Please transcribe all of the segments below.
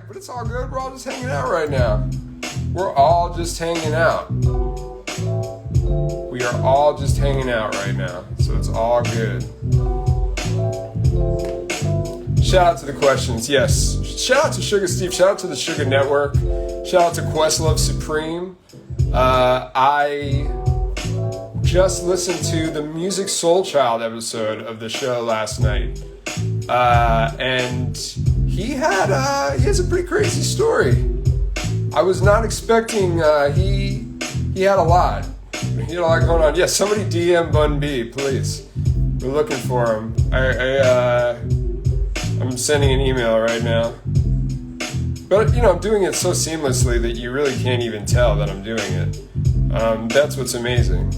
but it's all good. We're all just hanging out right now. We're all just hanging out. We are all just hanging out right now, so it's all good. Shout out to the questions, yes. Shout out to Sugar Steve. Shout out to the Sugar Network. Shout out to Questlove Supreme. I just listened to the Music Soul Child episode of the show last night, and he has a pretty crazy story. I was not expecting. He had a lot. He had a lot going on. Yes, somebody DM Bun B, please. We're looking for him. I'm sending an email right now. But, I'm doing it so seamlessly that you really can't even tell that I'm doing it. That's what's amazing.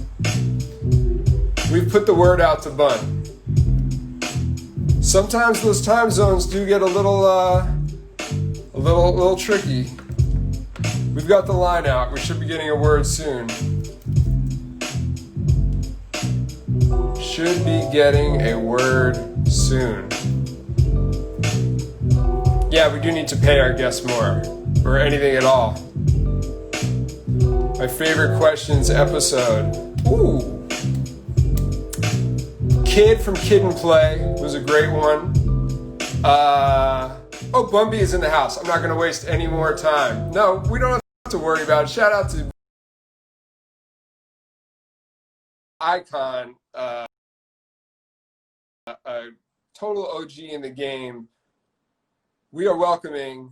We've put the word out to Bun. Sometimes those time zones do get a little tricky. We've got the line out. We should be getting a word soon. Should be getting a word soon. Yeah, we do need to pay our guests more, or anything at all. My favorite questions episode. Ooh. Kid from Kid and Play was a great one. Bun B is in the house. I'm not going to waste any more time. No, we don't have to worry about it. Shout out to Icon, a total OG in the game. We are welcoming,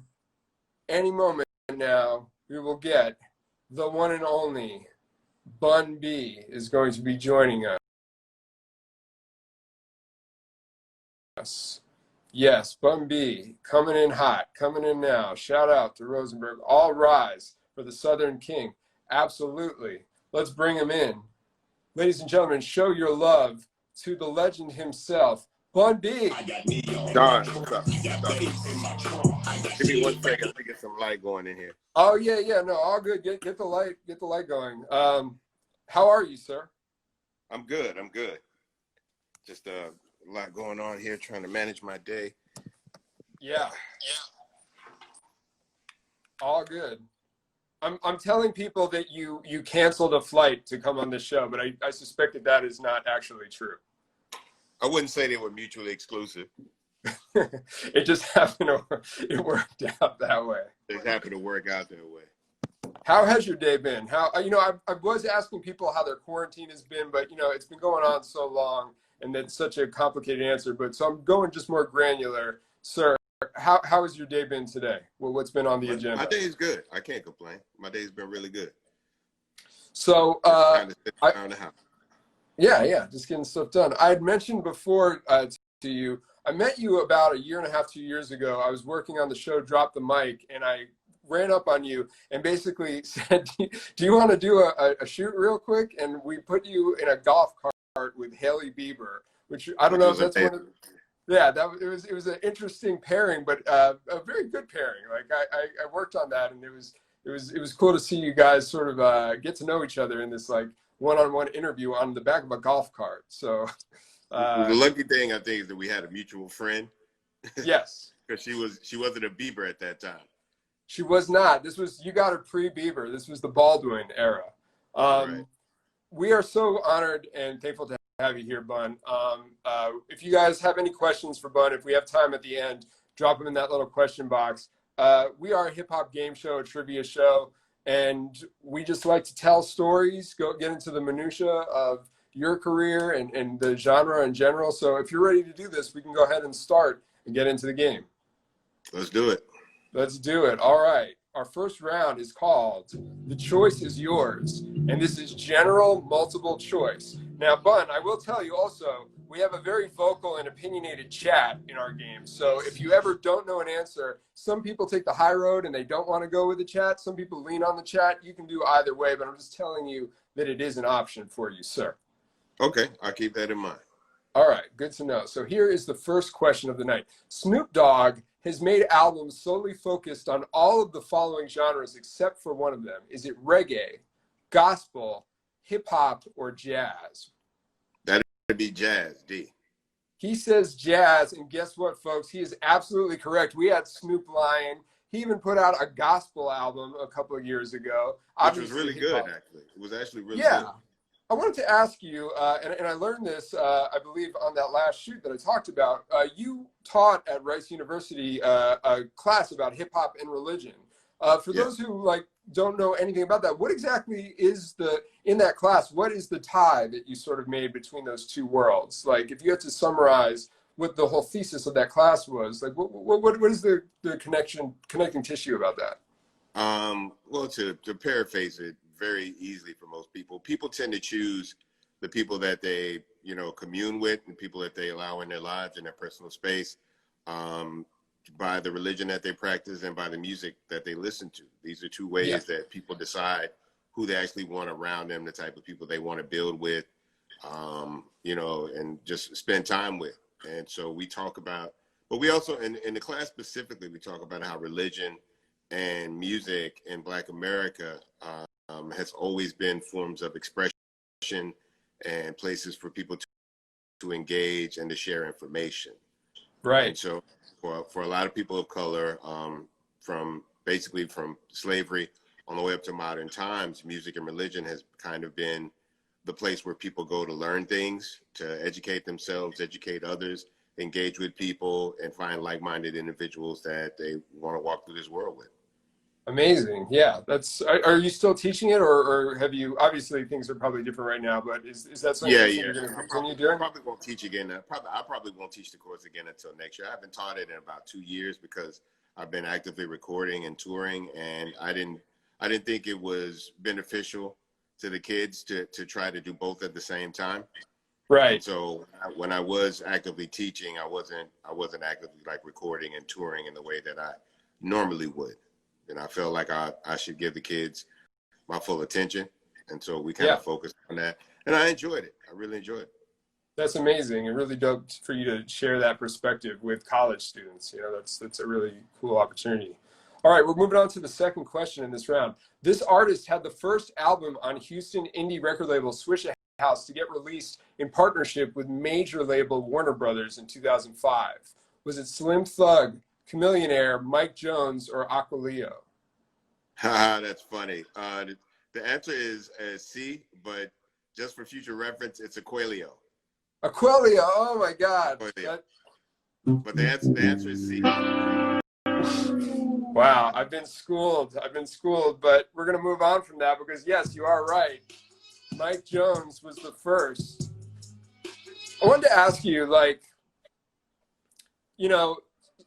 any moment now, we will get the one and only Bun B is going to be joining us. Yes, Bun B, coming in hot, coming in now. Shout out to Rosenberg. All rise for the Southern King. Absolutely. Let's bring him in. Ladies and gentlemen, show your love to the legend himself, Bun B. Don, what's up? Give me 1 second. Let me get some light going in here. Oh yeah, no, all good. Get the light going. How are you, sir? I'm good. Just a lot going on here, trying to manage my day. Yeah. All good. I'm telling people that you canceled a flight to come on this show, but I suspect that is not actually true. I wouldn't say they were mutually exclusive. It just happened to, it worked out that way. It happened to work out that way. How has your day been? I was asking people how their quarantine has been, but it's been going on so long and that's such a complicated answer. But so I'm going just more granular. Sir, how has your day been today? What's been on the agenda? My day is good. I can't complain. My day's been really good. So trying to sit around the house. Yeah, just getting stuff done. I had mentioned before to you, I met you about 1.5 years, 2 years ago. I was working on the show Drop the Mic, and I ran up on you and basically said, do you want to do a shoot real quick? And we put you in a golf cart with Hailey Bieber, which I don't know if that's one of, yeah, it was an interesting pairing, but a very good pairing. Like I worked on that, and it was cool to see you guys sort of get to know each other in this like one-on-one interview on the back of a golf cart. So the lucky thing I think is that we had a mutual friend. Yes. Because she wasn't a Bieber at that time. She was not. You got her pre-Bieber. This was the Baldwin era. Right. We are so honored and thankful to have you here, Bun. If you guys have any questions for Bun, if we have time at the end, drop them in that little question box. We are a hip-hop game show, a trivia show, and we just like to tell stories, get into the minutia of your career and the genre in general. So if you're ready to do this, we can go ahead and start and get into the game. Let's do it. Let's do it. All right. Our first round is called The Choice is Yours, and this is general multiple choice. Now, Bun, I will tell you also, we have a very vocal and opinionated chat in our game. So if you ever don't know an answer, some people take the high road and they don't want to go with the chat. Some people lean on the chat. You can do either way, but I'm just telling you that it is an option for you, sir. Okay, I'll keep that in mind. All right, good to know. So here is the first question of the night. Snoop Dogg has made albums solely focused on all of the following genres except for one of them. Is it reggae, gospel, hip hop, or jazz? That'd be jazz, D. He says jazz, and guess what, folks? He is absolutely correct. We had Snoop Lion. He even put out a gospel album a couple of years ago. Which was Obviously, really hip good, hop. actually. It was actually really Yeah. good. I wanted to ask you, and I learned this, I believe, on that last shoot that I talked about. You taught at Rice University a class about hip hop and religion. For Yeah. those who don't know anything about that, what exactly is in that class? What is the tie that you sort of made between those two worlds? Like, if you had to summarize what the whole thesis of that class was, like, what is the connecting tissue about that? Well, to paraphrase it very easily for most people, people tend to choose the people that they, commune with and people that they allow in their lives, in their personal space, by the religion that they practice and by the music that they listen to. These are two ways that people decide who they actually want around them, the type of people they want to build with, and just spend time with. And so we talk about, but we also, in the class specifically, we talk about how religion and music in Black America has always been forms of expression and places for people to engage and to share information. Right. And so for a lot of people of color, from slavery on the way up to modern times, music and religion has kind of been the place where people go to learn things, to educate themselves, educate others, engage with people, and find like-minded individuals that they want to walk through this world with. Amazing. Yeah. Are you still teaching it, or have you, obviously things are probably different right now, but is that something Yeah, you think yeah. you're going to I continue doing? probably won't teach again. I probably won't teach the course again until next year. I haven't taught it in about 2 years because I've been actively recording and touring, and I didn't think it was beneficial to the kids to try to do both at the same time. Right. And so when I was actively teaching, I wasn't actively like recording and touring in the way that I normally would. And I felt like I should give the kids my full attention. And so we kind of focused on that. And I enjoyed it. I really enjoyed it. That's amazing, and really dope for you to share that perspective with college students. That's a really cool opportunity. All right, we're moving on to the second question in this round. This artist had the first album on Houston indie record label Swisha House to get released in partnership with major label Warner Brothers in 2005. Was it Slim Thug, Chameleonaire, Mike Jones, or Aquileo? That's funny. The answer is C, but just for future reference, it's Aquileo. Aquileo, oh my God. But the answer is C. Wow, I've been schooled, but we're going to move on from that because, yes, you are right. Mike Jones was the first. I wanted to ask you, a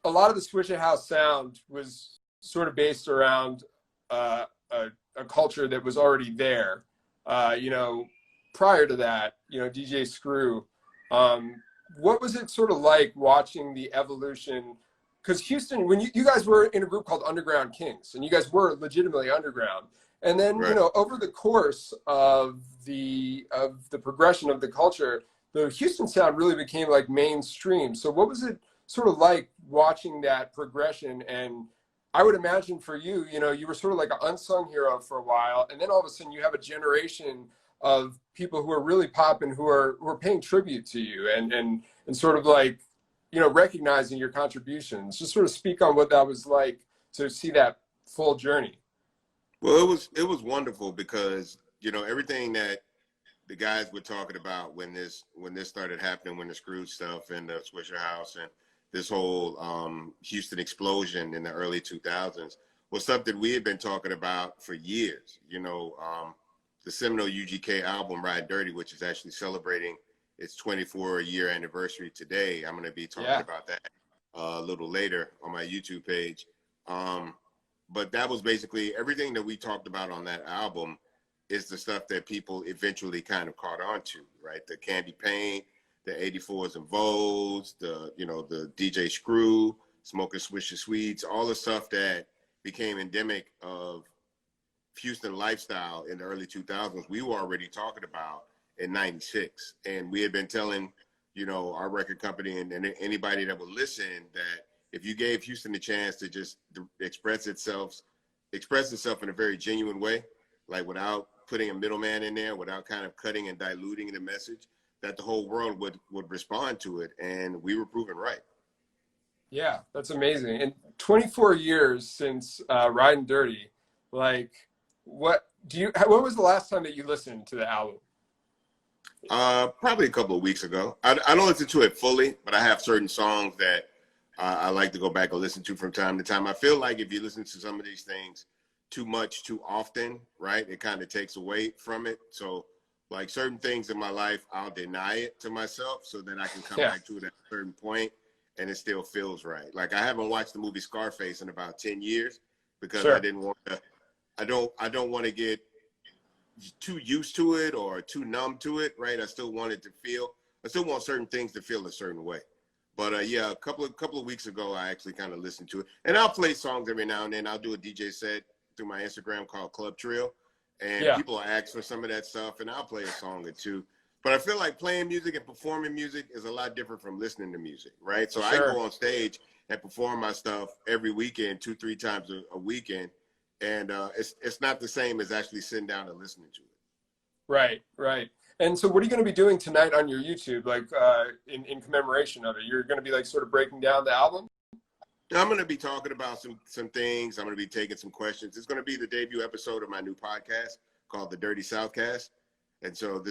lot of the Swisha House sound was sort of based around a culture that was already there. Prior to that, DJ Screw. What was it sort of like watching the evolution? Because Houston, when you guys were in a group called Underground Kings, and you guys were legitimately underground, and then Right. Over the course of the progression of the culture, the Houston sound really became like mainstream. So what was it sort of like watching that progression? And I would imagine for you, you were sort of like an unsung hero for a while, and then all of a sudden you have a generation of people who are really popping, who are paying tribute to you, and sort of like, recognizing your contributions. Just sort of speak on what that was like to see that full journey. Well, it was wonderful because everything that the guys were talking about when this started happening, when the Screw stuff and the Swisher House and this whole Houston explosion in the early 2000s was something we had been talking about for years. The seminal UGK album Ride Dirty, which is actually celebrating its 24-year anniversary today. I'm going to be talking about that a little later on my YouTube page. But that was basically everything that we talked about on that album is the stuff that people eventually kind of caught on to, right? The Candy Paint, the 84s and Vogues, the DJ Screw, Smoking Swisher Sweets, all the stuff that became endemic of Houston lifestyle in the early 2000s, we were already talking about in 96. And we had been telling, our record company and anybody that would listen that if you gave Houston a chance to just express itself in a very genuine way, like without putting a middleman in there, without kind of cutting and diluting the message, that the whole world would respond to it, and we were proven right. Yeah, that's amazing. And 24 years since Riding Dirty, like, what when was the last time that you listened to the album? Probably a couple of weeks ago. I don't listen to it fully, but I have certain songs that I like to go back and listen to from time to time. I feel like if you listen to some of these things too much, too often, right, it kind of takes away from it. So, like, certain things in my life, I'll deny it to myself so that I can come back to it at a certain point, and it still feels right. Like, I haven't watched the movie Scarface in about 10 years because I didn't want to. I don't want to get too used to it or too numb to it, right? I still want certain things to feel a certain way. But yeah, a couple of weeks ago, I actually kind of listened to it, and I'll play songs every now and then. I'll do a DJ set through my Instagram called Club Trill, and people will ask for some of that stuff, and I'll play a song or two. But I feel like playing music and performing music is a lot different from listening to music, right? So I go on stage and perform my stuff every weekend, 2-3 times a weekend. And it's not the same as actually sitting down and listening to it. Right. And so what are you going to be doing tonight on your YouTube, like in commemoration of it? You're going to be like sort of breaking down the album? I'm going to be talking about some things. I'm going to be taking some questions. It's going to be the debut episode of my new podcast called The Dirty Southcast. And so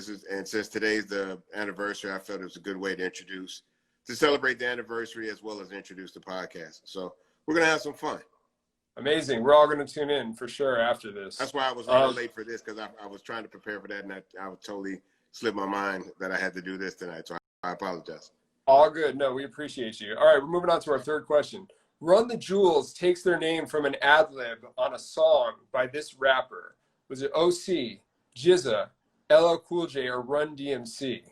since today's the anniversary, I felt it was a good way to celebrate the anniversary as well as introduce the podcast. So we're going to have some fun. Amazing. We're all going to tune in for sure after this. That's why I was really late for this, because I was trying to prepare for that, and I would totally slipped my mind that I had to do this tonight. So I apologize. All good. No, we appreciate you. All right, we're moving on to our third question. Run the Jewels takes their name from an ad-lib on a song by this rapper. Was it OC, GZA, LL Cool J, or Run DMC?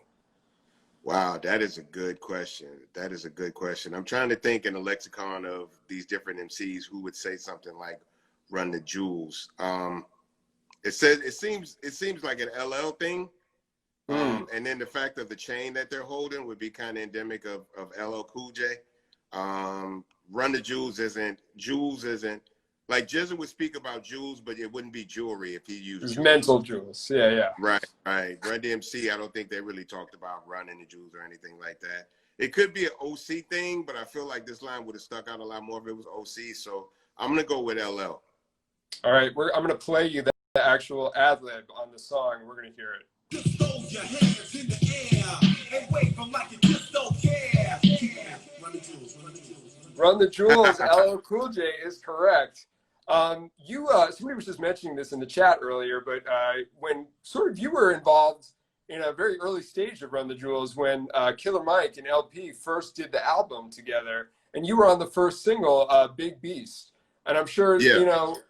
Wow, that is a good question. I'm trying to think in the lexicon of these different MCs who would say something like "Run the Jewels." It seems like an LL thing, and then the fact of the chain that they're holding would be kind of endemic of LL Cool J. "Run the Jewels" isn't like GZA would speak about jewels, but it wouldn't be jewelry if he used mental jewels. Yeah. Right. Run DMC, I don't think they really talked about running the jewels or anything like that. It could be an OC thing, but I feel like this line would have stuck out a lot more if it was OC. So I'm going to go with LL. All right. I'm going to play you the actual ad-lib on the song. We're going to hear it. Just hold your hands in the air and wave them like you just don't care. Run the jewels. Run the jewels. LL Cool J is correct. Somebody was just mentioning this in the chat earlier, but when sort of you were involved in a very early stage of Run the Jewels, when Killer Mike and LP first did the album together, and you were on the first single, Big Beast. And I'm sure,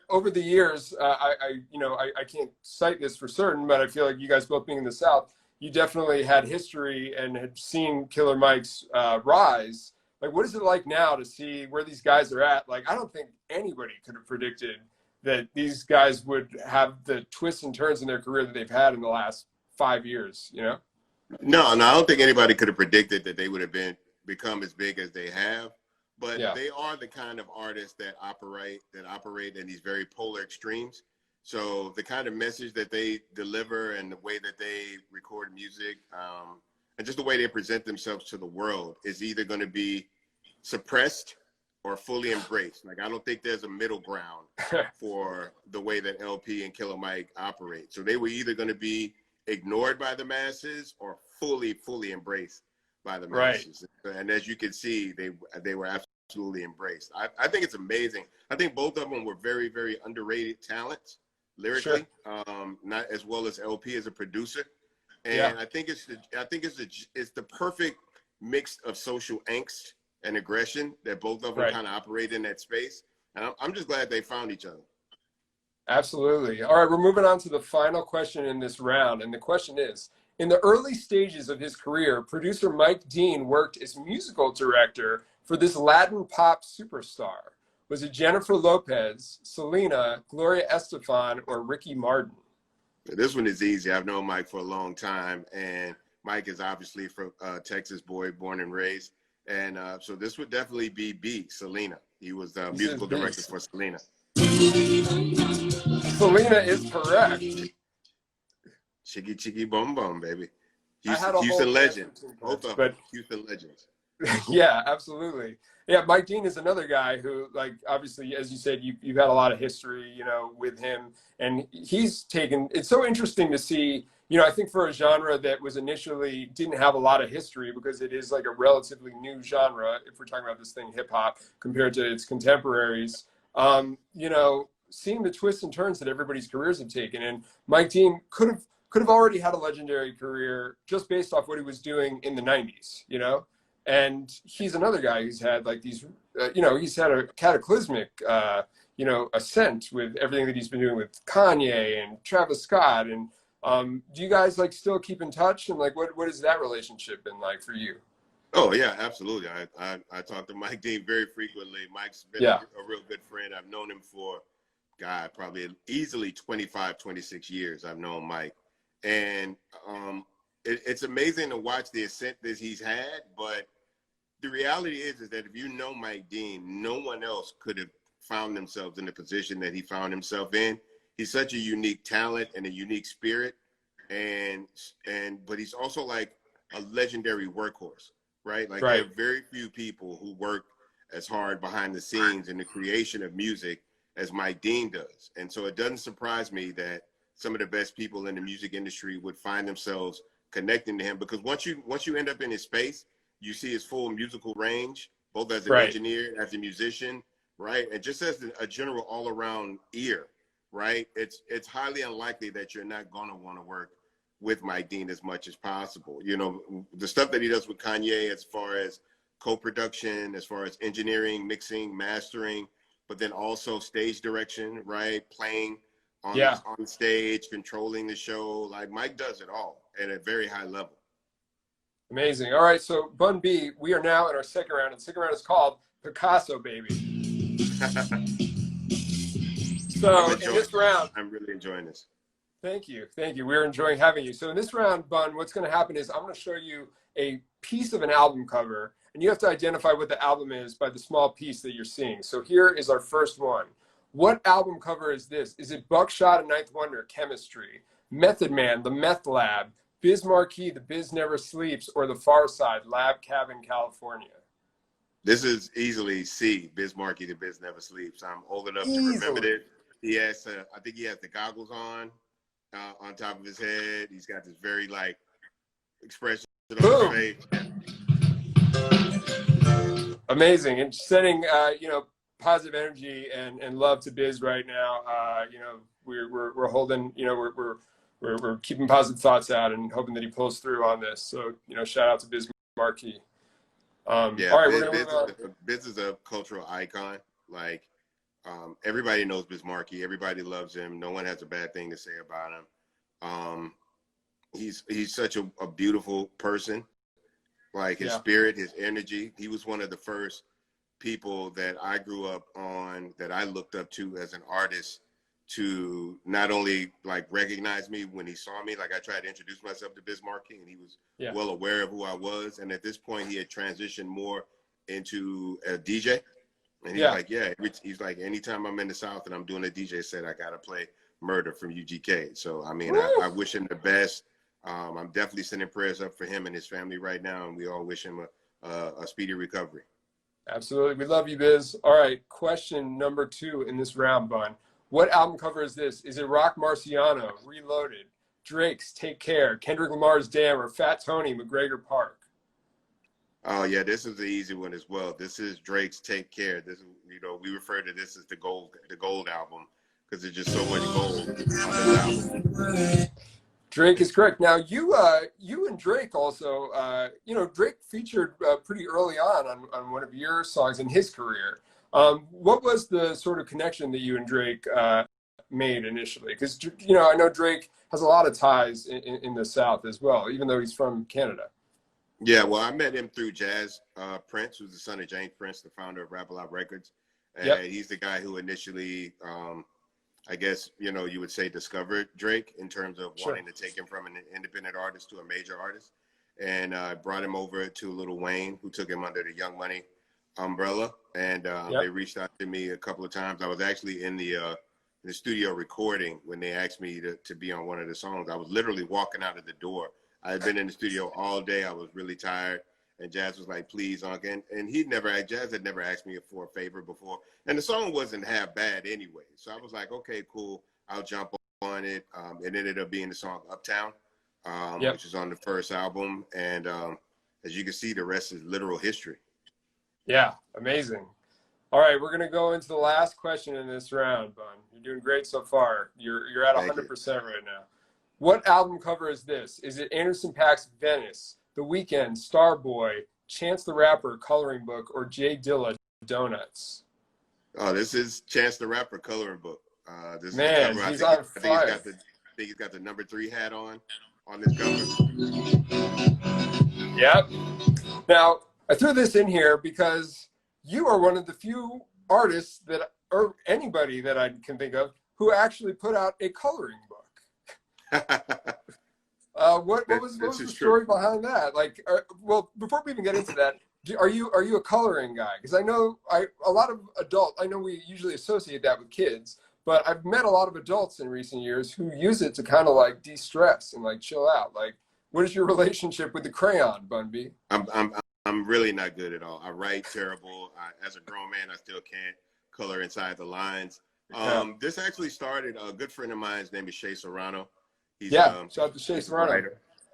over the years, I can't cite this for certain, but I feel like you guys both being in the South, you definitely had history and had seen Killer Mike's rise. Like, what is it like now to see where these guys are at? Like, I don't think anybody could have predicted that these guys would have the twists and turns in their career that they've had in the last 5 years, No, I don't think anybody could have predicted that they would have become as big as they have. But they are the kind of artists that operate in these very polar extremes. So the kind of message that they deliver and the way that they record music, and just the way they present themselves to the world is either going to be suppressed or fully embraced. Like, I don't think there's a middle ground for the way that LP and Killer Mike operate. So they were either going to be ignored by the masses or fully embraced by the masses. Right. And as you can see, they were absolutely embraced. I think it's amazing. I think both of them were very, very underrated talents lyrically, not as well as LP as a producer. And I think it's the perfect mix of social angst and aggression that both of them kind of operate in that space. And I'm just glad they found each other. Absolutely. All right, we're moving on to the final question in this round. And the question is, in the early stages of his career, producer Mike Dean worked as musical director for this Latin pop superstar. Was it Jennifer Lopez, Selena, Gloria Estefan, or Ricky Martin? This one is easy. I've known Mike for a long time, and Mike is obviously from Texas boy, born and raised. And so this would definitely be B, Selena. He was the musical director for Selena. Selena is correct. Chiggy Chiggy Bum Bum, baby. I had a whole Houston answer legend. to Both this, of them, but Houston legends. yeah, absolutely. Yeah, Mike Dean is another guy who, like, obviously, as you said, you've had a lot of history, you know, with him, and he's taken. It's so interesting to see. You know, I think for a genre that was initially didn't have a lot of history because it is like a relatively new genre, if we're talking about this thing hip hop compared to its contemporaries. You know, seeing the twists and turns that everybody's careers have taken, and Mike Dean could have already had a legendary career just based off what he was doing in the '90s. You know. And he's another guy who's had like these, you know, he's had a cataclysmic, you know, ascent with everything that he's been doing with Kanye and Travis Scott. And do you guys like still keep in touch? And like, what has that relationship been like for you? Oh yeah, absolutely. I talk to Mike Dean very frequently. Mike's been Yeah. a real good friend. I've known him for, God, probably easily 25, 26 years. I've known Mike. And it's amazing to watch the ascent that he's had, but the reality is that if you know Mike Dean, no one else could have found themselves in the position that he found himself in. He's such a unique talent and a unique spirit, but he's also like a legendary workhorse, right? Like there Right. are very few people who work as hard behind the scenes in the creation of music as Mike Dean does. And so it doesn't surprise me that some of the best people in the music industry would find themselves connecting to him, because once you end up in his space, you see his full musical range, both as an Right. engineer, as a musician, right? And just as a general all-around ear, right? It's highly unlikely that you're not going to want to work with Mike Dean as much as possible. You know, the stuff that he does with Kanye as far as co-production, as far as engineering, mixing, mastering, but then also stage direction, right? Playing on stage, controlling the show. Like Mike does it all at a very high level. Amazing. All right. So Bun B, we are now in our second round, and the second round is called Picasso Baby. So in this round, I'm really enjoying this. thank you. Thank you. We're enjoying having you. So in this round, Bun, what's going to happen is I'm going to show you a piece of an album cover, and you have to identify what the album is by the small piece that you're seeing. So here is our first one. What album cover is this? Is it Buckshot and Ninth Wonder, Chemistry, Method Man, The Meth Lab, Biz Markie, The Biz Never Sleeps, or The Far Side, Lab Cabin, California? This is easily C, Biz Markie, The Biz Never Sleeps. I'm old enough to remember it. He has, I think he has the goggles on top of his head. He's got this very like expression on his face. Amazing. And sending, you know, positive energy and love to Biz right now. You know, we're holding, you know, we're keeping positive thoughts out and hoping that he pulls through on this. So, you know, shout out to Biz Markie. Yeah, all right, we're gonna move on. Biz is a cultural icon. Like everybody knows Biz Markie. Everybody loves him. No one has a bad thing to say about him. He's such a beautiful person. Like his spirit, his energy. He was one of the first people that I grew up on, that I looked up to as an artist, to not only like recognize me when he saw me. Like I tried to introduce myself to Biz Markie, and he was well aware of who I was. And at this point, he had transitioned more into a DJ. And he's like, he's like, anytime I'm in the South and I'm doing a DJ set, I gotta play Murder from UGK. So I mean, I wish him the best. I'm definitely sending prayers up for him and his family right now, and we all wish him a speedy recovery. Absolutely. We love you, Biz. All right, question number 2 in this round, Bun. What album cover is this? Is it Rock Marciano, Reloaded, Drake's Take Care, Kendrick Lamar's Damn, or Fat Tony, McGregor Park? Oh yeah, this is the easy one as well. This is Drake's Take Care. This is, you know, we refer to this as the gold album, because there's just so much gold on this album. Drake is correct. Now you and Drake also, you know, Drake featured pretty early on one of your songs in his career. What was the sort of connection that you and Drake made initially? Because, you know, I know Drake has a lot of ties in the South as well, even though he's from Canada. Yeah, well, I met him through Jazz Prince, who's the son of James Prince, the founder of Rap A Lot Records. And he's the guy who initially, I guess, you know, you would say discovered Drake in terms of wanting to take him from an independent artist to a major artist. And brought him over to Lil Wayne, who took him under the Young Money umbrella. And they reached out to me a couple of times. I was actually in the studio recording when they asked me to be on one of the songs. I was literally walking out of the door I had been in the studio all day. I was really tired. And Jazz was like, please, Unc. And Jazz had never asked me for a favor before. And the song wasn't half bad anyway. So I was like, okay, cool. I'll jump on it. It ended up being the song Uptown, which is on the first album. And as you can see, the rest is literal history. Yeah, amazing. All right, we're going to go into the last question in this round, Bun. You're doing great so far. You're at 100% right now. What album cover is this? Is it Anderson .Paak's Venice, The Weeknd, Starboy, Chance the Rapper, Coloring Book, or Jay Dilla, Donuts? Oh, this is Chance the Rapper, Coloring Book. This Man, is the cover. he's on fire. I think he's got the number 3 hat on this cover. Yep. Now, I threw this in here because you are one of the few artists that, or anybody that I can think of, who actually put out a coloring book. What was the story behind that? Like, well, before we even get into that, are you a coloring guy? Because I know a lot of adults. I know we usually associate that with kids, but I've met a lot of adults in recent years who use it to kind of like de-stress and like chill out. Like, what is your relationship with the crayon, Bun B? I'm really not good at all. I write terrible. As a grown man, I still can't color inside the lines. This actually started. A good friend of mine's name is Shay Serrano. Shout out to Shay Serrano.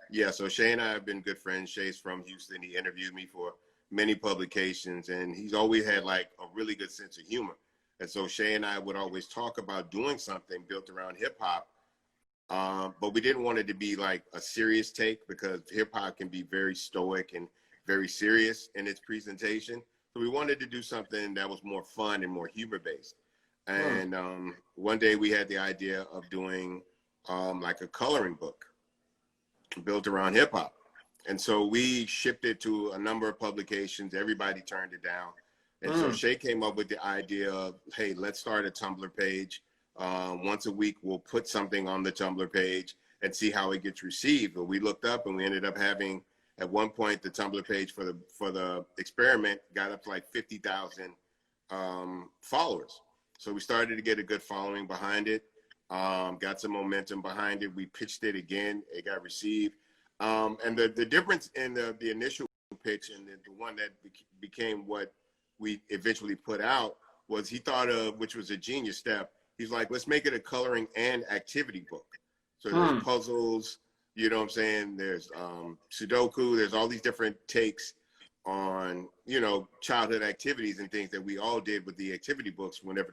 Yeah, so Shay and I have been good friends. Shay's from Houston. He interviewed me for many publications, and he's always had like a really good sense of humor. And so Shay and I would always talk about doing something built around hip hop, but we didn't want it to be like a serious take because hip hop can be very stoic and very serious in its presentation. So we wanted to do something that was more fun and more humor based. And one day we had the idea of doing like a coloring book built around hip hop. And so we shipped it to a number of publications. Everybody turned it down. And so Shay came up with the idea of, hey, let's start a Tumblr page. Once a week, we'll put something on the Tumblr page and see how it gets received. But we looked up and we ended up having, at one point, the Tumblr page for the experiment got up to like 50,000 followers. So we started to get a good following behind it. Got some momentum behind it. We pitched it again. It got received. And the difference in the initial pitch and the one that became what we eventually put out was he thought of, which was a genius step. He's like, let's make it a coloring and activity book. So there's puzzles, you know what I'm saying? There's Sudoku. There's all these different takes on, you know, childhood activities and things that we all did with the activity books whenever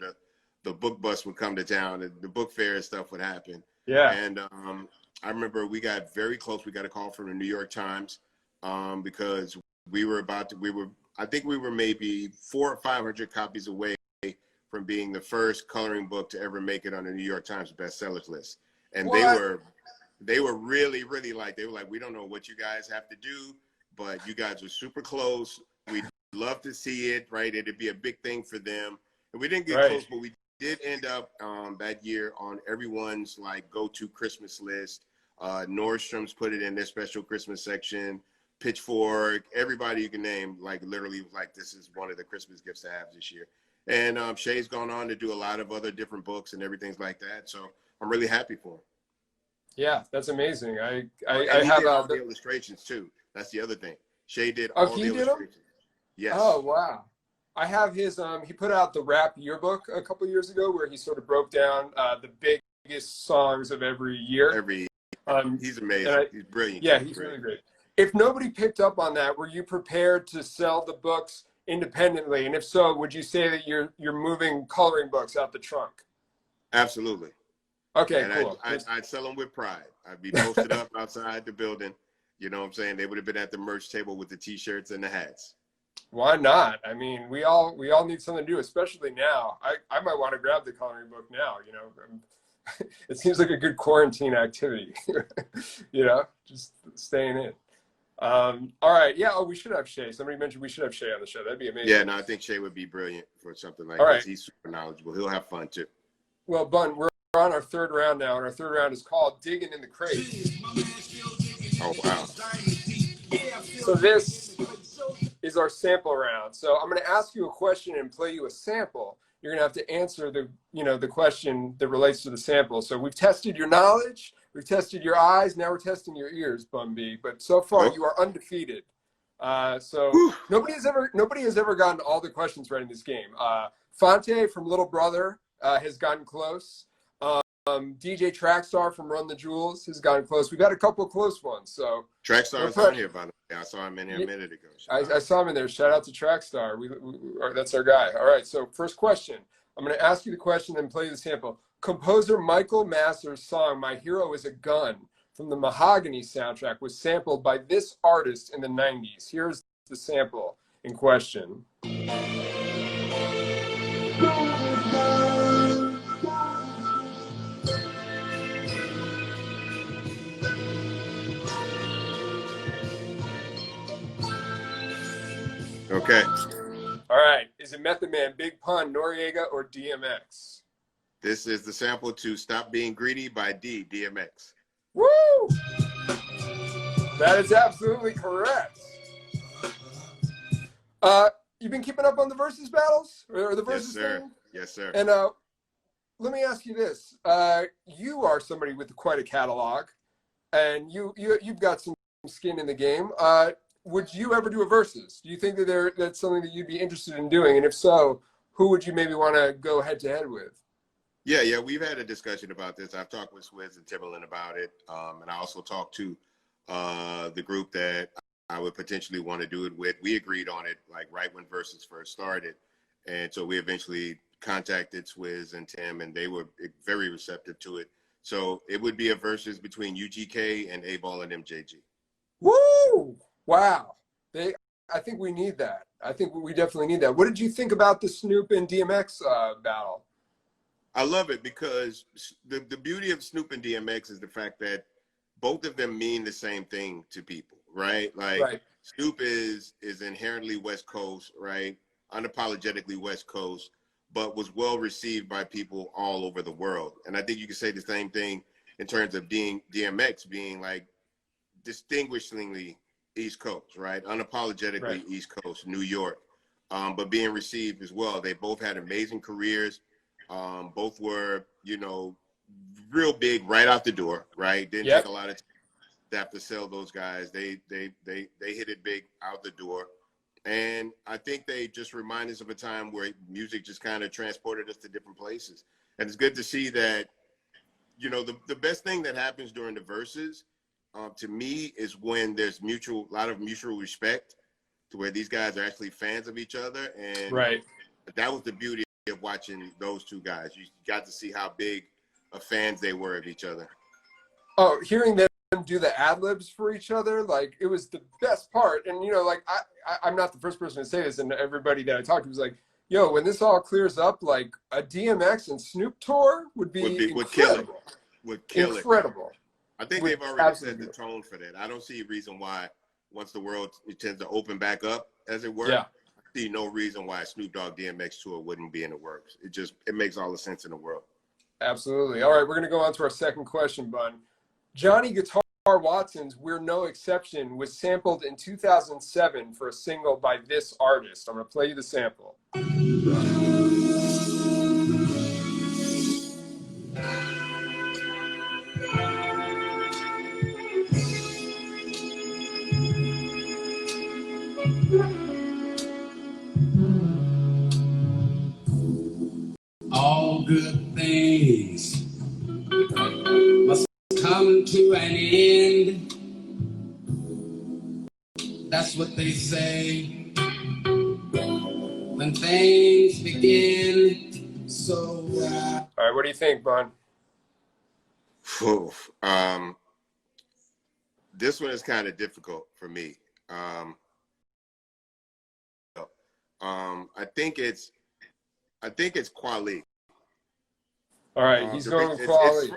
the book bus would come to town and the book fair and stuff would happen. Yeah. And I remember we got very close. We got a call from the New York Times because I think we were maybe 400 or 500 copies away from being the first coloring book to ever make it on the New York Times bestsellers list. And they were really, really like, we don't know what you guys have to do, but you guys are super close. We'd love to see it, right? It'd be a big thing for them. And we didn't get close, but we did end up that year on everyone's like go-to Christmas list. Nordstrom's put it in their special Christmas section. Pitchfork, everybody you can name, like literally was like, this is one of the Christmas gifts to have this year. And Shay's gone on to do a lot of other different books and everything like that. So I'm really happy for him. Yeah, that's amazing. I have all the illustrations too. That's the other thing. Shay did all the illustrations. Yes. Oh, wow. I have his, he put out the rap yearbook a couple years ago where he sort of broke down the biggest songs of every year. He's amazing. He's brilliant. Yeah, he's really great. If nobody picked up on that, were you prepared to sell the books independently? And if so, would you say that you're moving coloring books out the trunk? Absolutely. Okay, and cool. I'd sell them with pride. I'd be posted up outside the building. You know what I'm saying? They would have been at the merch table with the T-shirts and the hats. Why not? I mean, we all need something to do, especially now. I might want to grab the coloring book now, you know. It seems like a good quarantine activity, you know, just staying in. All right. Yeah. Oh, we should have Shay. Somebody mentioned we should have Shay on the show. That'd be amazing. Yeah. No, I think Shay would be brilliant for something like this. He's super knowledgeable. He'll have fun too. Well, Bun, we're on our third round now, and our third round is called Digging in the Crate. Oh, wow. So this is our sample round. So I'm going to ask you a question and play you a sample. You're going to have to answer the question that relates to the sample. So we've tested your knowledge. We've tested your eyes. Now we're testing your ears, Bun B. But so far, you are undefeated. So nobody has ever gotten all the questions right in this game. Fonte from Little Brother has gotten close. DJ Trackstar from Run the Jewels has gotten close. We've got a couple of close ones. So Trackstar's on here, by the way. I saw him in here a minute ago. I saw him in there. Shout out to Trackstar. That's our guy. All right. So first question. I'm going to ask you the question and play the sample. Composer Michael Masser's song "My Hero Is a Gun" from the Mahogany soundtrack was sampled by this artist in the 90s. Here's the sample in question. Okay. All right. Is it Method Man, Big Pun, Noriega, or DMX? This is the sample to "Stop Being Greedy" by DMX. Woo! That is absolutely correct. You've been keeping up on the versus battles or the versus thing? Yes, sir. And let me ask you this: you are somebody with quite a catalog, and you've got some skin in the game. Would you ever do a versus? Do you think that that's something that you'd be interested in doing? And if so, who would you maybe want to go head to head with? Yeah, we've had a discussion about this. I've talked with Swizz and Timberland about it, and I also talked to the group that I would potentially want to do it with. We agreed on it like right when versus first started, and so we eventually contacted Swizz and Tim, and they were very receptive to it. So it would be a versus between UGK and A-Ball and MJG. Woo! Wow. I think we need that. I think we definitely need that. What did you think about the Snoop and DMX battle? I love it because the beauty of Snoop and DMX is the fact that both of them mean the same thing to people, right? Like right. Snoop is inherently West Coast, right? Unapologetically West Coast, but was well received by people all over the world. And I think you can say the same thing in terms of DMX being like distinguishingly East Coast, right? Unapologetically right. East Coast, New York, but being received as well. They both had amazing careers. Both were, real big right out the door, right? Didn't take a lot of time to have to sell those guys. They hit it big out the door. And I think they just remind us of a time where music just kind of transported us to different places. And it's good to see that, the best thing that happens during the verses, to me, is when there's a lot of mutual respect to where these guys are actually fans of each other. And right. That was the beauty of watching those two guys. You got to see how big of fans they were of each other. Oh, hearing them do the ad-libs for each other, like, it was the best part. And, I'm not the first person to say this, and everybody that I talked to was like, yo, when this all clears up, like, a DMX and Snoop tour would incredible. Would kill it. Incredible. I think they've already set the tone for that. I don't see a reason why, once the world tends to open back up, as it were, I see no reason why a Snoop Dogg DMX tour wouldn't be in the works. It makes all the sense in the world. Absolutely. All right, we're going to go on to our second question, Bun. Johnny Guitar Watson's "We're No Exception" was sampled in 2007 for a single by this artist. I'm going to play you the sample. All good things must come to an end. That's what they say when things begin. So, all right, what do you think, Bun? This one is kind of difficult for me. I think it's Kweli. All right, he's going with Kweli.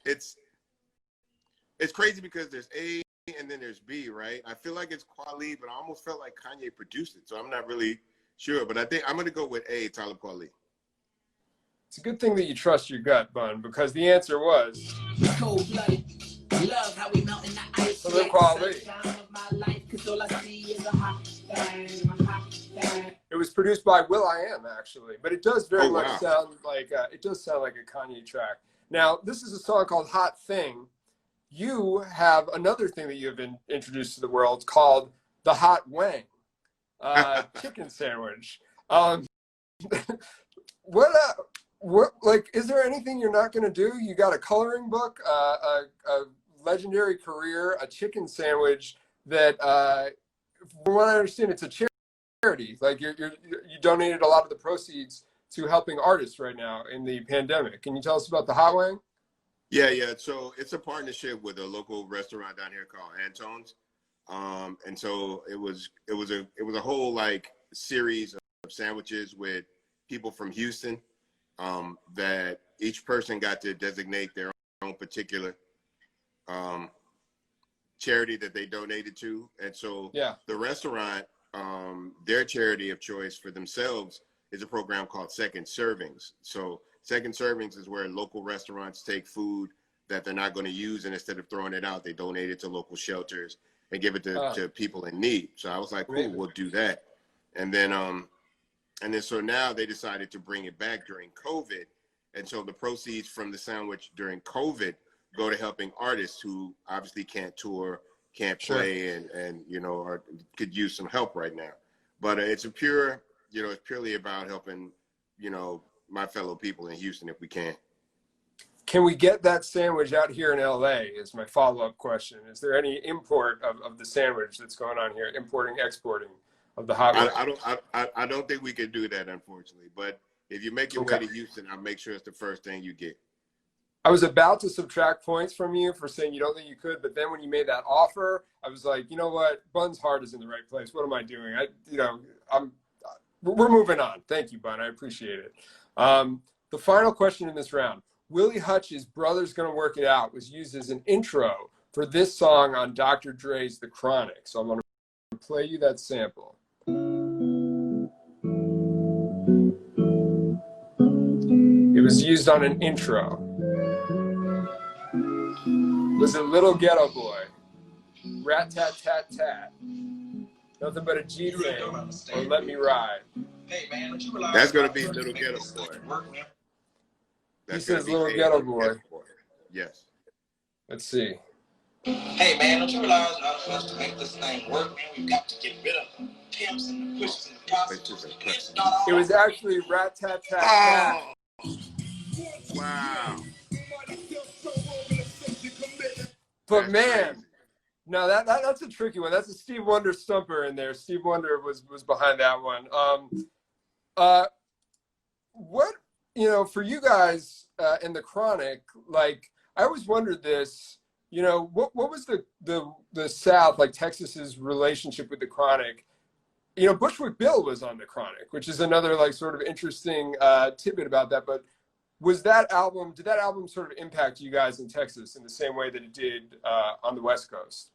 It's crazy because there's A and then there's B, right? I feel like it's Kweli, but I almost felt like Kanye produced it, so I'm not really sure. But I think I'm going to go with A, Talib Kweli. It's a good thing that you trust your gut, Bun, because the answer was cold-blooded. Love how we melt in the ice. Talib Kweli. It was produced by will.i.am, actually, but it does very much sound like a Kanye track. Now, this is a song called "Hot Thing," you have another thing that you have been introduced to the world called the hot wang chicken sandwich. What like, is there anything you're not going to do? You got a coloring book, a legendary career, a chicken sandwich that, from what I understand, it's a charity. Like you donated a lot of the proceeds to helping artists right now in the pandemic. Can you tell us about the hot wang? Yeah. So it's a partnership with a local restaurant down here called Antone's. And so it was a whole like series of sandwiches with people from Houston, that each person got to designate their own particular charity that they donated to. And so the restaurant, their charity of choice for themselves is a program called Second Servings. So Second Servings is where local restaurants take food that they're not going to use, and instead of throwing it out, they donate it to local shelters and give it to people in need. So I was like, cool, we'll do that. And then so now they decided to bring it back during COVID. And so the proceeds from the sandwich during COVID go to helping artists who obviously can't tour, can't play, and you know, or could use some help right now. But it's purely about helping, you know, my fellow people in Houston if we can. Can we get that sandwich out here in LA is my follow-up question. Is there any import of the sandwich that's going on here, importing, exporting of the hot wing? I don't think we can do that, unfortunately. But if you make your way to Houston, I'll make sure it's the first thing you get. I was about to subtract points from you for saying you don't think you could, but then when you made that offer, I was like, you know what? Bun's heart is in the right place. What am I doing? We're moving on. Thank you, Bun. I appreciate it. The final question in this round. Willie Hutch's Brother's Gonna Work It Out was used as an intro for this song on Dr. Dre's The Chronic. So I'm going to play you that sample. It was used on an intro. Was it Little Ghetto Boy? Rat-tat-tat-tat. Nothing but a G thing, or Let Me Ride. Hey man, that's going to be Little Ghetto Boy. He says Little Ghetto Boy. Yes. Let's see. Hey man, don't you realize for us to make this thing work, man, we've got to get rid of the pimps and the pushers and the prostitutes. It was actually Rat-tat-tat-tat. Oh. Wow. But man, no, that's a tricky one. That's a Steve Wonder stumper in there. Steve Wonder was behind that one. What, you know, for you guys in the Chronic, like, I always wondered this, you know, what was the South, like Texas's relationship with the Chronic? You know, Bushwick Bill was on the Chronic, which is another like sort of interesting tidbit about that. But did that album sort of impact you guys in Texas in the same way that it did on the West Coast?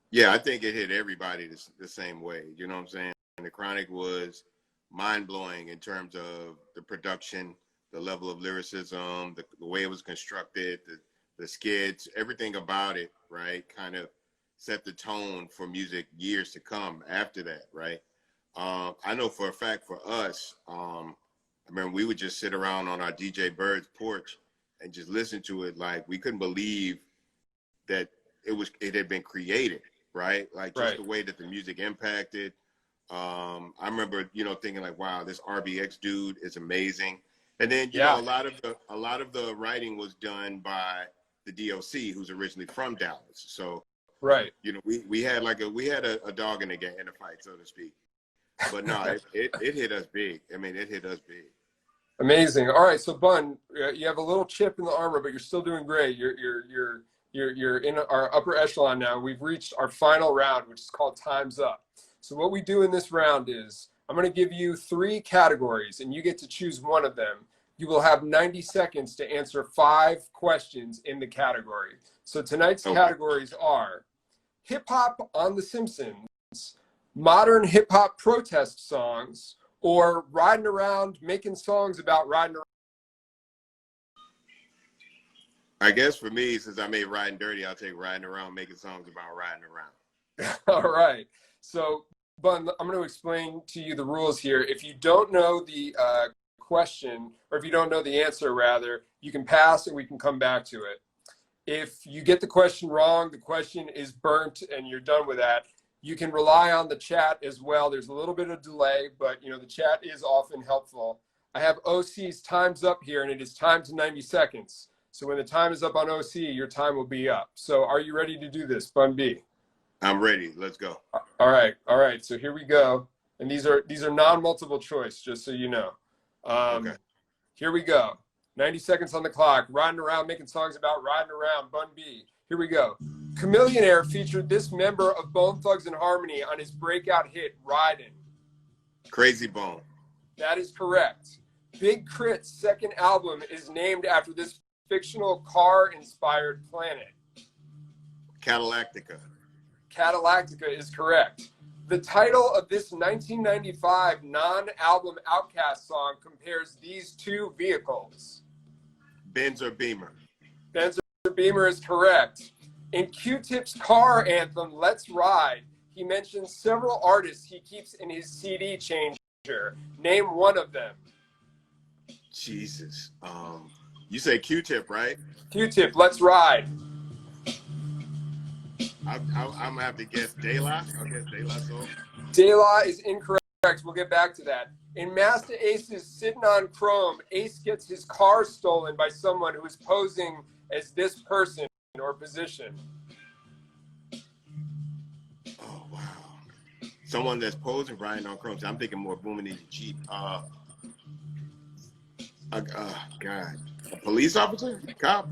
Yeah, I think it hit everybody the same way. You know what I'm saying? And the Chronic was mind-blowing in terms of the production, the level of lyricism, the way it was constructed, the skits, everything about it, right, kind of set the tone for music years to come after that, right? I know for a fact for us, I mean, we would just sit around on our DJ Bird's porch and just listen to it. Like, we couldn't believe that it had been created, right? Like, just the way that the music impacted. I remember, you know, thinking like, wow, this RBX dude is amazing. And then, you know, a lot of the writing was done by the DOC, who's originally from Dallas. So, you know, we had a dog in the fight, so to speak. But no, it hit us big. I mean, it hit us big. Amazing. All right, so Bun, you have a little chip in the armor, but you're still doing great. You're in our upper echelon now. We've reached our final round, which is called Time's Up. So what we do in this round is I'm going to give you 3 categories, and you get to choose one of them. You will have 90 seconds to answer 5 questions in the category. So tonight's categories are hip-hop on The Simpsons, modern hip-hop protest songs, or riding around making songs about riding around. I guess for me, since I made Riding Dirty, I'll take riding around making songs about riding around. All right. So, Bun, I'm going to explain to you the rules here. If you don't know the question, or if you don't know the answer, rather, you can pass and we can come back to it. If you get the question wrong, the question is burnt and you're done with that. You can rely on the chat as well. There's a little bit of delay, but the chat is often helpful. I have OC's time's up here, and it is time to 90 seconds. So when the time is up on OC, your time will be up. So are you ready to do this, Bun B? I'm ready. Let's go. All right. So here we go. And these are non-multiple choice, just so you know. Okay. Here we go. 90 seconds on the clock. Riding around, making songs about riding around. Bun B. Here we go. Chameleonaire featured this member of Bone Thugs-n-Harmony on his breakout hit, Ridin'. Crazy Bone. That is correct. Big Crit's second album is named after this fictional car-inspired planet. Cadillactica. Cadillactica is correct. The title of this 1995 non-album Outkast song compares these two vehicles. Benz or Beamer. Benz or Beamer is correct. In Q-Tip's car anthem, Let's Ride, he mentions several artists he keeps in his CD changer. Name one of them. Jesus. You say Q-Tip, right? Q-Tip, Let's Ride. I'm gonna have to guess De La. I'll guess De La Soul. De La is incorrect. We'll get back to that. In Master Ace's Sitting on Chrome, Ace gets his car stolen by someone who is posing as this person or position. Oh wow. Someone that's posing riding on Chrome. I'm thinking more booming in the Jeep. God. A police officer? A cop?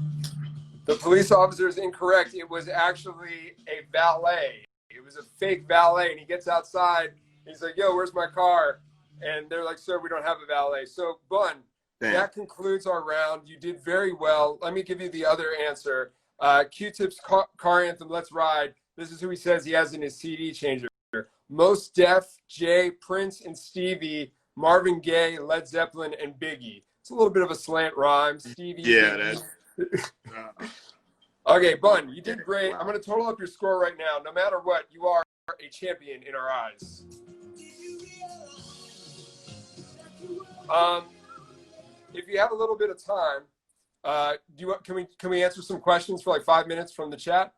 The police officer is incorrect. It was actually a valet. It was a fake valet, and he gets outside. He's like, yo, where's my car? And they're like, sir, we don't have a valet. So, Bun, that concludes our round. You did very well. Let me give you the other answer. Q-Tip's car anthem, Let's Ride. This is who he says he has in his CD changer. Mos Def, Jay, Prince, and Stevie, Marvin Gaye, Led Zeppelin, and Biggie. It's a little bit of a slant rhyme. Stevie. Yeah, that's... Okay, Bun, you did great. I'm going to total up your score right now. No matter what, you are a champion in our eyes. If you have a little bit of time, can we answer some questions for like 5 minutes from the chat?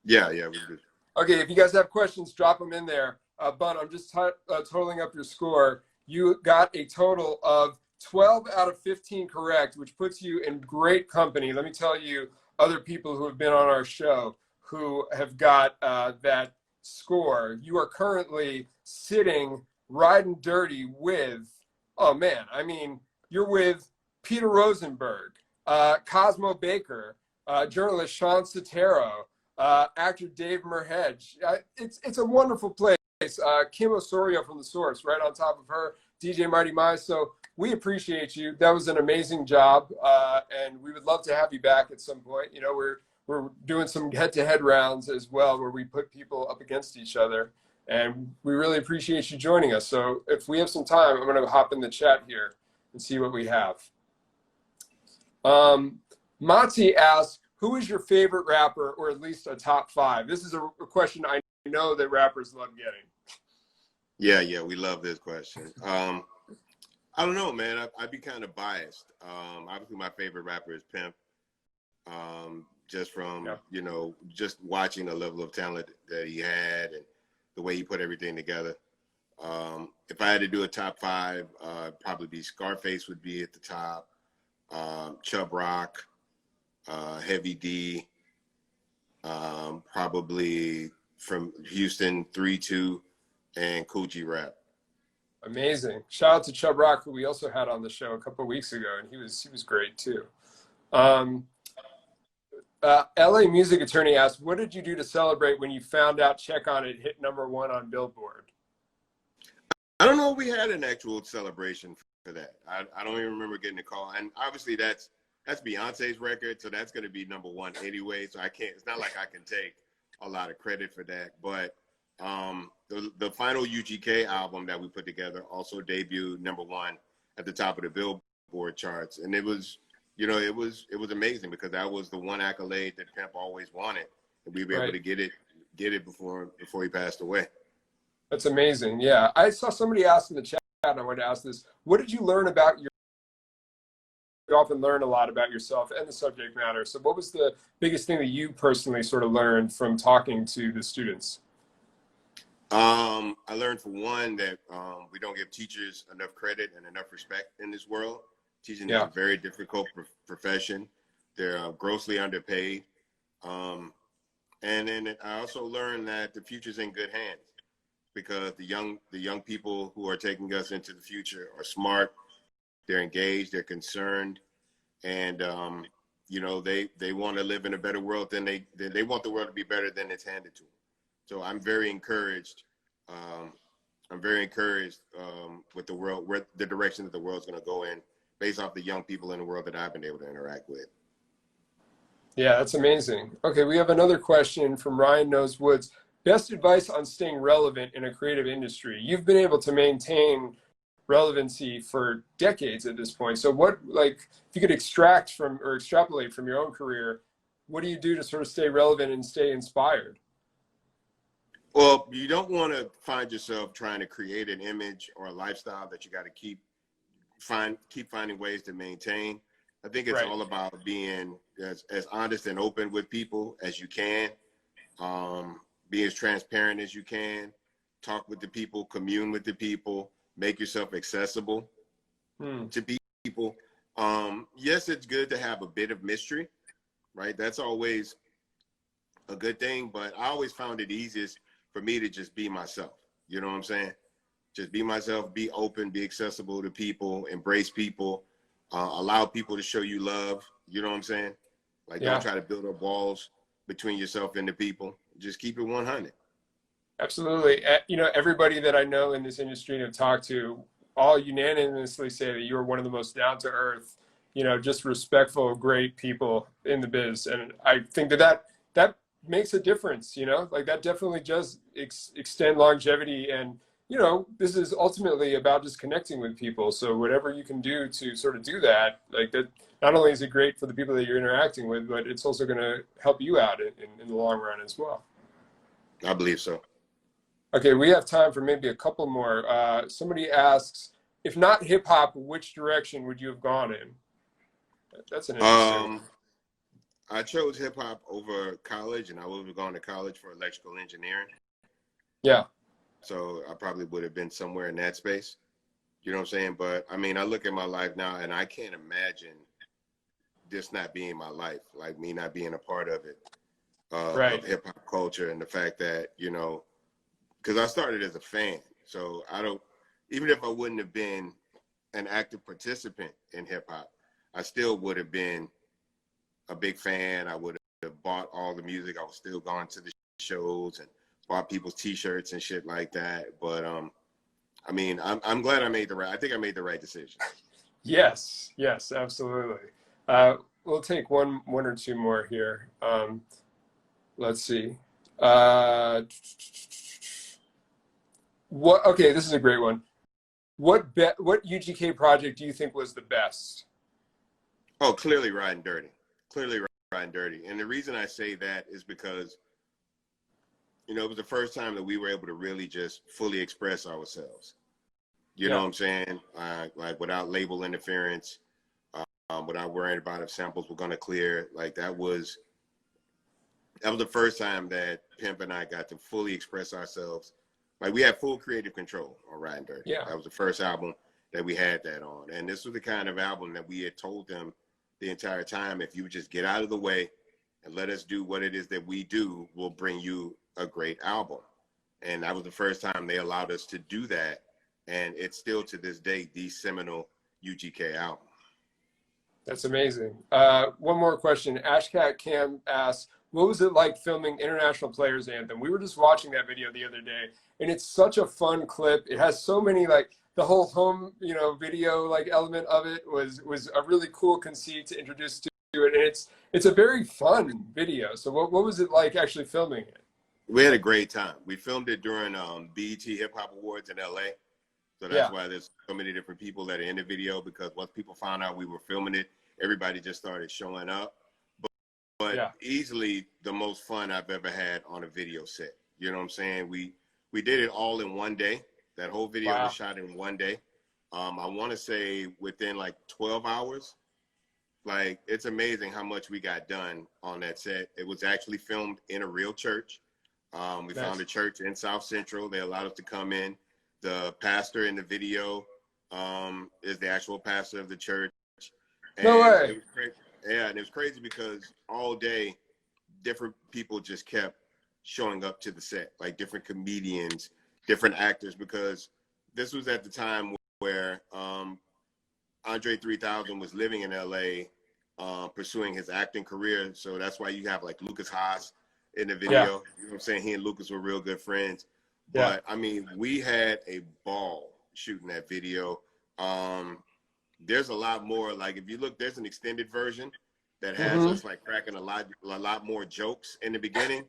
Yeah, we do. Okay, if you guys have questions, drop them in there. Bun, I'm just totaling up your score. You got a total of 12 out of 15 correct, which puts you in great company. Let me tell you other people who have been on our show who have got that score. You are currently sitting riding dirty with, oh man, I mean, you're with Peter Rosenberg, Cosmo Baker, journalist Sean Sotero, actor Dave Merhedge. It's a wonderful place. Kim Osorio from The Source, right on top of her, DJ Mighty Mize. So we appreciate you. That was an amazing job, and we would love to have you back at some point. We're doing some head-to-head rounds as well, where we put people up against each other, and we really appreciate you joining us. So if we have some time, I'm going to hop in the chat here and see what we have. Mati asks, who is your favorite rapper, or at least a top 5? This is a question I know that rappers love getting. Yeah, we love this question. I don't know, man. I'd be kind of biased. Obviously, my favorite rapper is Pimp. Just from, just watching the level of talent that he had and the way he put everything together. If I had to do a top 5, probably be Scarface would be at the top. Chubb Rock, Heavy D, probably from Houston, 3-2, and Cool G Rap. Amazing. Shout out to Chubb Rock, who we also had on the show a couple of weeks ago, and he was great too. LA Music Attorney asked, what did you do to celebrate when you found out Check On It hit #1 on Billboard? I don't know if we had an actual celebration for that. I don't even remember getting a call. And obviously that's Beyonce's record, so that's going to be #1 anyway. So it's not like I can take a lot of credit for that. But the final UGK album that we put together also debuted #1 at the top of the Billboard charts, and it was amazing because that was the one accolade that Pimp always wanted, and we were able to get it before he passed away. That's amazing. Yeah, I saw somebody ask in the chat, and I wanted to ask this: what did you learn about often learn a lot about yourself and the subject matter. So what was the biggest thing that you personally sort of learned from talking to the students? I learned, for one, that we don't give teachers enough credit and enough respect in this world. Teaching is a very difficult profession. They're grossly underpaid. And then I also learned that the future's in good hands, because the young people who are taking us into the future are smart, they're engaged, they're concerned, and you know, they want to live in a better world than they want the world to be better than it's handed to them. So I'm very encouraged. With the world, where the direction that the world's going to go in, based off the young people in the world that I've been able to interact with. Yeah, that's amazing. Okay, we have another question from Ryan Knows Woods. Best advice on staying relevant in a creative industry? You've been able to maintain relevancy for decades at this point. So what, like, if you could extract from or extrapolate from your own career, what do you do to sort of stay relevant and stay inspired? Well, you don't want to find yourself trying to create an image or a lifestyle that you got to keep finding ways to maintain. I think it's all about being as honest and open with people as you can. Be as transparent as you can. Talk with the people, commune with the people, make yourself accessible to people. Yes, it's good to have a bit of mystery, right? That's always a good thing, but I always found it easiest for me to just be myself. You know what I'm saying? Just be myself, be open, be accessible to people, embrace people, allow people to show you love. You know what I'm saying? Like, don't try to build up walls between yourself and the people. Just keep it 100. Absolutely. You know, everybody that I know in this industry and have talked to all unanimously say that you are one of the most down to earth, you know, just respectful, great people in the biz. And I think that makes a difference, you know, like that definitely does extend longevity. And, you know, this is ultimately about just connecting with people. So whatever you can do to sort of do that, like that, not only is it great for the people that you're interacting with, but it's also going to help you out in the long run as well. I believe so. Okay, we have time for maybe a couple more. Somebody asks, if not hip hop, which direction would you have gone in? That's an interesting one. I chose hip hop over college, and I would have gone to college for electrical engineering. Yeah. So I probably would have been somewhere in that space. You know what I'm saying? But I mean, I look at my life now, and I can't imagine this not being my life, like me not being a part of it, of hip hop culture, and the fact that, you know, because I started as a fan. So even if I wouldn't have been an active participant in hip hop, I still would have been a big fan. I would have bought all the music. I was still going to the shows and bought people's t-shirts and shit like that. But I mean, I'm glad I think I made the right decision. Yes, absolutely. We'll take one or two more here. Let's see. Okay, this is a great one. What UGK project do you think was the best? Oh, clearly Riding Dirty. Clearly Riding Dirty. And the reason I say that is because, you know, it was the first time that we were able to really just fully express ourselves. You know what I'm saying? Like without label interference, without worrying about if samples were going to clear. Like that was the first time that Pimp and I got to fully express ourselves. Like we had full creative control on Riding Dirty. Yeah. That was the first album that we had that on. And this was the kind of album that we had told them the entire time, if you would just get out of the way and let us do what it is that we do, we'll bring you a great album. And that was the first time they allowed us to do that. And it's still to this day the seminal UGK album. That's amazing. One more question. Ashcat Cam asks, what was it like filming International Players Anthem? We were just watching that video the other day, and it's such a fun clip. It has so many, like, the whole home, you know, video like element of it was a really cool conceit to introduce to it, and it's a very fun video. So what was it like actually filming it? We had a great time. We filmed it during BET Hip Hop Awards in LA. So that's why there's so many different people that are in the video, because once people found out we were filming it, everybody just started showing up. But easily the most fun I've ever had on a video set. You know what I'm saying? We did it all in one day. That whole video was shot in one day. I want to say within like 12 hours, Like, it's amazing how much we got done on that set. It was actually filmed in a real church. We found a church in South Central. They allowed us to come in. The pastor in the video is the actual pastor of the church. And no way. It was crazy. Yeah, and it was crazy because all day, different people just kept showing up to the set, like different comedians, different actors, because this was at the time where Andre 3000 was living in LA, pursuing his acting career. So that's why you have like Lucas Haas in the video. You know what I'm saying? He and Lucas were real good friends. But I mean, we had a ball shooting that video. There's a lot more. Like, if you look, there's an extended version that has us like cracking a lot more jokes in the beginning.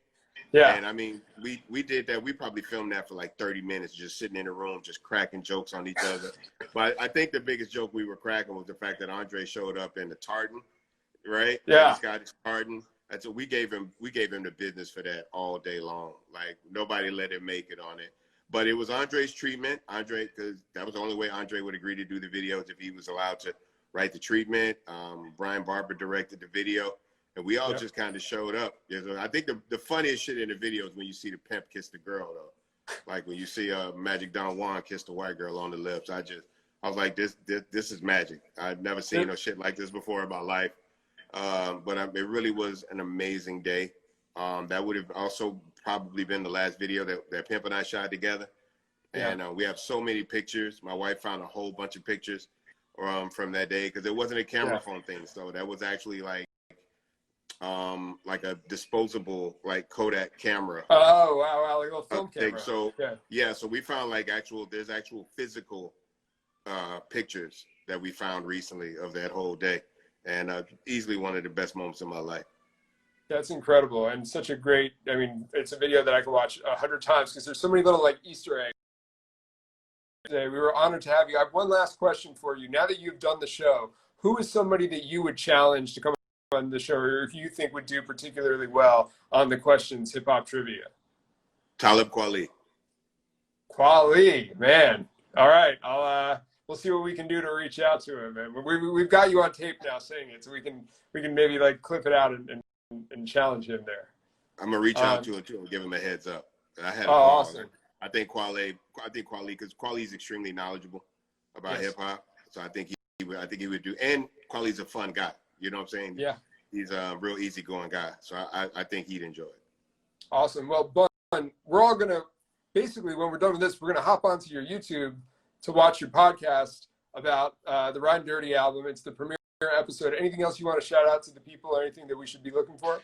Yeah. And I mean, we did that. We probably filmed that for like 30 minutes, just sitting in a room, just cracking jokes on each other. But I think the biggest joke we were cracking was the fact that Andre showed up in the tartan, right? Yeah. He's got his tartan. And so we gave him the business for that all day long. Like, nobody let him make it on it. But it was Andre's treatment. Andre, because that was the only way Andre would agree to do the videos, if he was allowed to write the treatment. Brian Barber directed the video. And we all just kind of showed up. I think the funniest shit in the video is when you see the pimp kiss the girl, though. Like, when you see Magic Don Juan kiss the white girl on the lips. I was like, this is magic. I've never seen no shit like this before in my life. But it really was an amazing day. That would have also probably been the last video that Pimp and I shot together. And we have so many pictures. My wife found a whole bunch of pictures from that day, because it wasn't a camera phone thing. So that was actually like a disposable, like, Kodak camera. Oh, wow, like a little film camera. So so we found like there's actual physical pictures that we found recently of that whole day. And easily one of the best moments in my life. That's incredible, and such a great, I mean, it's a video that I could watch 100 times, because there's so many little like Easter eggs. Today, we were honored to have you. I have one last question for you. Now that you've done the show, who is somebody that you would challenge to come on the show, or if you think would do particularly well on the Questions Hip Hop Trivia? Talib Kweli. Kweli, man. All right, we'll see what we can do to reach out to him, man. We've got you on tape now saying it, so we can maybe like clip it out and challenge him there. I'm gonna reach out to him too and give him a heads up. I had awesome. I think Kweli, because Kweli's extremely knowledgeable about hip hop, so I think he would do. And Kweli's a fun guy. You know what I'm saying? Yeah. He's a real easygoing guy, so I think he'd enjoy it. Awesome. Well, Bun, we're all gonna basically, when we're done with this, we're gonna hop onto your YouTube to watch your podcast about the Riding Dirty album. It's the premiere episode. Anything else you want to shout out to the people, or anything that we should be looking for?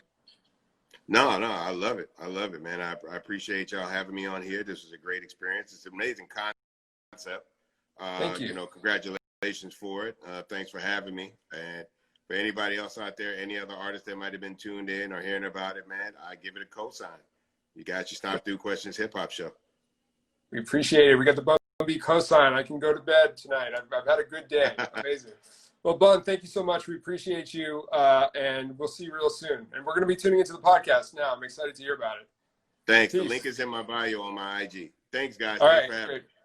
No, I love it, man. I appreciate y'all having me on here. This was a great experience. It's an amazing concept. Thank you. You know, congratulations for it. Thanks for having me. And for anybody else out there, any other artists that might have been tuned in or hearing about it, man, I give it a cosign. You got your Stop Through Questions Hip Hop Show. We appreciate it. We got the Bun B cosign. I can go to bed tonight. I've had a good day. Amazing. Well, Bun, thank you so much. We appreciate you, and we'll see you real soon. And we're going to be tuning into the podcast now. I'm excited to hear about it. Thanks. Peace. The link is in my bio on my IG. Thanks, guys. All Thanks right, for having me. great.